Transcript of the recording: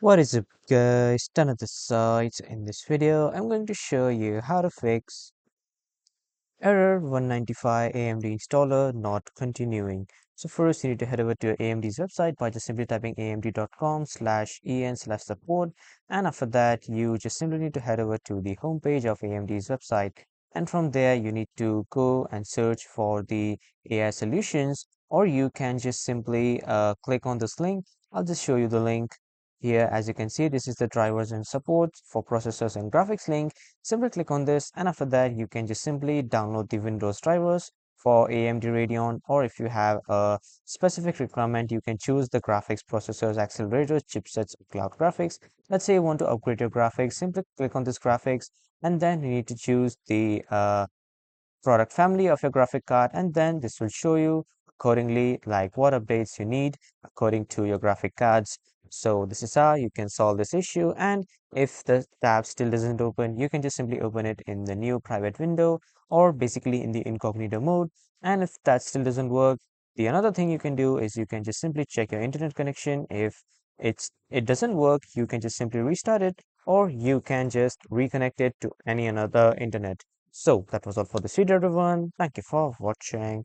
What is up guys, Tan at the side. In this video I'm going to show you how to fix error 195 AMD installer not continuing. So first you need to head over to AMD's website by just simply typing amd.com/en/support, and after that you just simply need to head over to the homepage of AMD's website, and from there you need to go and search for the AI solutions, or you can just simply click on this link. I'll just show you the link here. As you can see, this is the drivers and support for processors and graphics link. Simply click on this, and after that you can just simply download the Windows drivers for AMD Radeon, or if you have a specific requirement you can choose the graphics processors, accelerators, chipsets, cloud graphics. Let's say you want to upgrade your graphics, simply click on this graphics, and then you need to choose the product family of your graphic card, and then this will show you accordingly like what updates you need according to your graphic cards. So this is how you can solve this issue, and if the tab still doesn't open, you can just simply open it in the new private window, or basically in the incognito mode. And if that still doesn't work, the another thing you can do is you can just simply check your internet connection. If it doesn't work, you can just simply restart it, or you can just reconnect it to any another internet. So that was all for this video, everyone. Thank you for watching.